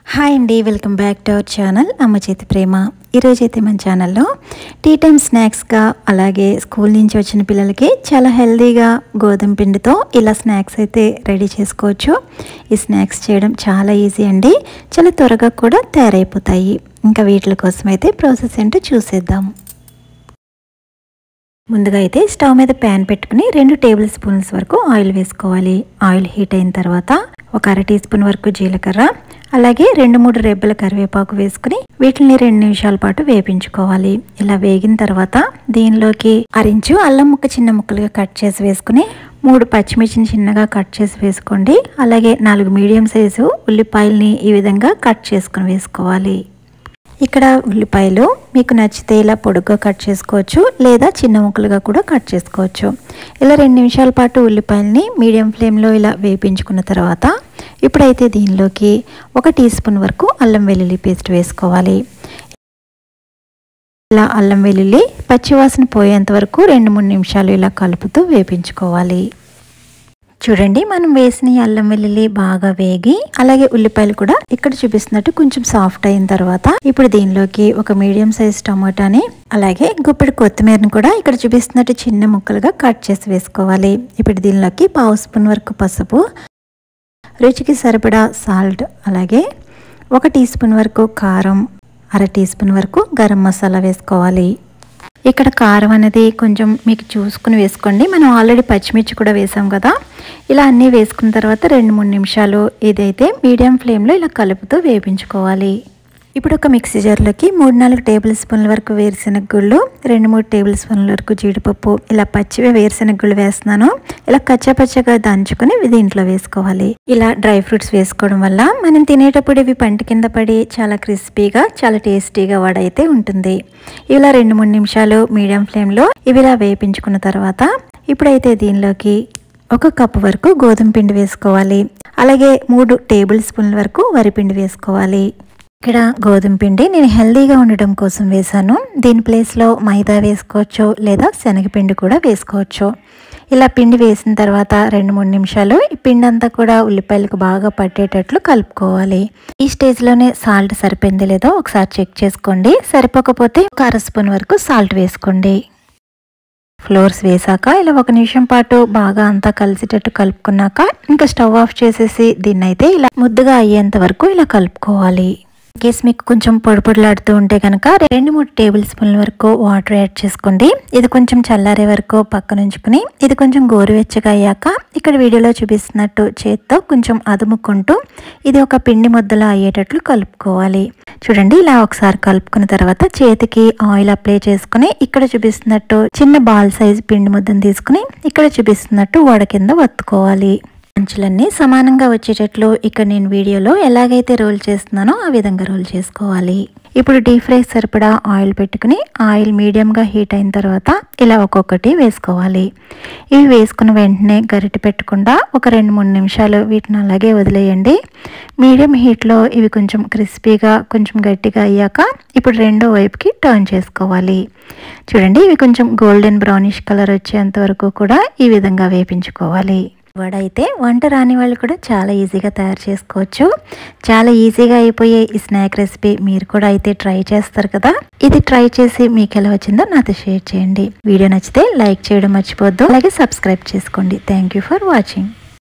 Hi అండి, welcome back to our channel అమ్మ చేతి ప్రేమ. ఈరోజైతే మన ఛానల్లో టీ టైమ్ స్నాక్స్గా అలాగే స్కూల్ నుంచి వచ్చిన పిల్లలకి చాలా హెల్తీగా గోధుమ పిండితో ఇలా స్నాక్స్ అయితే రెడీ చేసుకోవచ్చు. ఈ స్నాక్స్ చేయడం చాలా ఈజీ అండి, చాలా త్వరగా కూడా తయారైపోతాయి. ఇంకా వీటి కోసం అయితే ప్రాసెస్ ఏంటో చూసేద్దాం. ముందుగా అయితే స్టవ్ మీద ప్యాన్ పెట్టుకుని 2 టేబుల్ స్పూన్స్ వరకు ఆయిల్ వేసుకోవాలి. ఆయిల్ హీట్ అయిన తర్వాత ఒక అర టీ స్పూన్ వరకు జీలకర్ర అలాగే 2-3 రెబ్బల కరివేపాకు వేసుకుని వీటిని 2 నిమిషాల పాటు వేపించుకోవాలి. ఇలా వేగిన తర్వాత దీనిలోకి అరించు అల్లం ముక్క చిన్న ముక్కలుగా కట్ చేసి వేసుకుని 3 పచ్చిమిర్చిని చిన్నగా కట్ చేసి వేసుకోండి. అలాగే 4 మీడియం సైజు ఉల్లిపాయల్ని ఈ విధంగా కట్ చేసుకుని వేసుకోవాలి. ఇక్కడ ఉల్లిపాయలు మీకు నచ్చితే ఇలా పొడుగ్గా కట్ చేసుకోవచ్చు, లేదా చిన్న ముక్కలుగా కూడా కట్ చేసుకోవచ్చు. ఇలా 2 నిమిషాల పాటు ఉల్లిపాయలని మీడియం ఫ్లేమ్లో ఇలా వేపించుకున్న తర్వాత ఇప్పుడైతే దీనిలోకి 1 టీ స్పూన్ వరకు అల్లం వెల్లుల్లి పేస్ట్ వేసుకోవాలి. ఇలా అల్లం వెల్లుల్లి పచ్చివాసన పోయేంత వరకు 2-3 నిమిషాలు ఇలా కలుపుతూ వేపించుకోవాలి. చూడండి, మనం వేసిన అల్లం వెల్లుల్లి బాగా వేగి అలాగే ఉల్లిపాయలు కూడా ఇక్కడ చూపిస్తున్నట్టు కొంచెం సాఫ్ట్ అయిన తర్వాత ఇప్పుడు దీనిలోకి ఒక మీడియం సైజ్ టమాటాని అలాగే గుప్పెడు కొత్తిమీరని కూడా ఇక్కడ చూపిస్తున్నట్టు చిన్న ముక్కలుగా కట్ చేసి వేసుకోవాలి. ఇప్పుడు దీనిలోకి 1/2 స్పూన్ వరకు పసుపు, రుచికి సరిపడా సాల్ట్, అలాగే 1 టీ స్పూన్ వరకు కారం, అర టీ స్పూన్ వరకు గరం మసాలా వేసుకోవాలి. ఇక్కడ కారం అనేది కొంచెం మీకు చూసుకుని వేసుకోండి, మనం ఆల్రెడీ పచ్చిమిర్చి కూడా వేసాం కదా. ఇలా అన్నీ వేసుకున్న తర్వాత 2-3 నిమిషాలు ఇదైతే మీడియం ఫ్లేమ్లో ఇలా కలుపుతూ వేపించుకోవాలి. ఇప్పుడు ఒక మిక్సీ జార్లోకి 3-4 టేబుల్ స్పూన్ల వరకు వేరుశెనగ గుళ్ళు, 2-3 టేబుల్ స్పూన్ల వరకు జీడిపప్పు, ఇలా పచ్చివి వేరుశెనగ గుళ్ళు వేస్తున్నాను. ఇలా కచ్చపచ్చగా దంచుకుని దీంట్లో వేసుకోవాలి. ఇలా డ్రై ఫ్రూట్స్ వేసుకోవడం వల్ల మనం తినేటప్పుడు ఇవి పంట కింద పడి చాలా క్రిస్పీగా చాలా టేస్టీగా వడైతే ఉంటుంది. ఇలా 2-3 నిమిషాలు మీడియం ఫ్లేమ్లో ఇవి ఇలా వేపించుకున్న తర్వాత ఇప్పుడైతే దీనిలోకి 1 కప్పు వరకు గోధుమ పిండి వేసుకోవాలి. అలాగే 3 టేబుల్ స్పూన్ల వరకు వరిపిండి వేసుకోవాలి. ఇక్కడ గోధుమ పిండి నేను హెల్దీగా ఉండడం కోసం వేసాను. దీని ప్లేస్లో మైదా వేసుకోవచ్చు, లేదా శనగపిండి కూడా వేసుకోవచ్చు. ఇలా పిండి వేసిన తర్వాత 2-3 నిమిషాలు ఈ పిండి అంతా కూడా ఉల్లిపాయలకు బాగా పట్టేటట్లు కలుపుకోవాలి. ఈ స్టేజ్లోనే సాల్ట్ సరిపోయింది లేదో ఒకసారి చెక్ చేసుకోండి. సరిపోకపోతే 1 అర స్పూన్ వరకు సాల్ట్ వేసుకోండి. ఫ్లోర్స్ వేసాక ఇలా 1 నిమిషం పాటు బాగా అంతా కలిసేటట్టు కలుపుకున్నాక ఇంకా స్టవ్ ఆఫ్ చేసేసి దీన్ని అయితే ఇలా ముద్దగా అయ్యేంత వరకు ఇలా కలుపుకోవాలి. కేస్ మీకు కొంచెం పొడిలాడుతూ ఉంటే కనుక 2-3 టేబుల్ స్పూన్ల వరకు వాటర్ యాడ్ చేసుకోండి. ఇది కొంచెం చల్లారే వరకు పక్కన ఉంచుకుని ఇది కొంచెం గోరువెచ్చగా అయ్యాక ఇక్కడ వీడియోలో చూపిస్తున్నట్టు చేత్తో కొంచెం అదుముకుంటూ ఇది ఒక పిండి ముద్దలా అయ్యేటట్లు కలుపుకోవాలి. చూడండి, ఇలా ఒకసారి కలుపుకున్న తర్వాత చేతికి ఆయిల్ అప్లై చేసుకుని ఇక్కడ చూపిస్తున్నట్టు చిన్న బాల్ సైజ్ పిండి ముద్దను తీసుకుని ఇక్కడ చూపిస్తున్నట్టు వడ కింద వత్తుకోవాలి. అంచులన్నీ సమానంగా వచ్చేటట్లు ఇక్కడ నేను వీడియోలో ఎలాగైతే రోల్ చేస్తున్నానో ఆ విధంగా రోల్ చేసుకోవాలి. ఇప్పుడు డీప్ ఫ్రై సరిపడా ఆయిల్ పెట్టుకుని ఆయిల్ మీడియంగా హీట్ అయిన తర్వాత ఇలా ఒక్కొక్కటి వేసుకోవాలి. ఇవి వేసుకున్న వెంటనే గరిటె పెట్టకుండా ఒక 2-3 నిమిషాలు వీటిని అలాగే వదిలేయండి. మీడియం హీట్లో ఇవి కొంచెం క్రిస్పీగా కొంచెం గట్టిగా అయ్యాక ఇప్పుడు రెండో వైపుకి టర్న్ చేసుకోవాలి. చూడండి, ఇవి కొంచెం గోల్డెన్ బ్రౌనిష్ కలర్ వచ్చేంత వరకు కూడా ఈ విధంగా వేపించుకోవాలి. వడ అయితే వంట రాని వాళ్ళు కూడా చాలా ఈజీగా తయారు చేసుకోవచ్చు. చాలా ఈజీగా అయిపోయే ఈ స్నాక్ రెసిపీ మీరు కూడా అయితే ట్రై చేస్తారు కదా. ఇది ట్రై చేసి మీకు ఎలా వచ్చిందో నాతో షేర్ చేయండి. వీడియో నచ్చితే లైక్ చేయడం మర్చిపోవద్దు, అలాగే సబ్స్క్రైబ్ చేసుకోండి. Thank you for watching.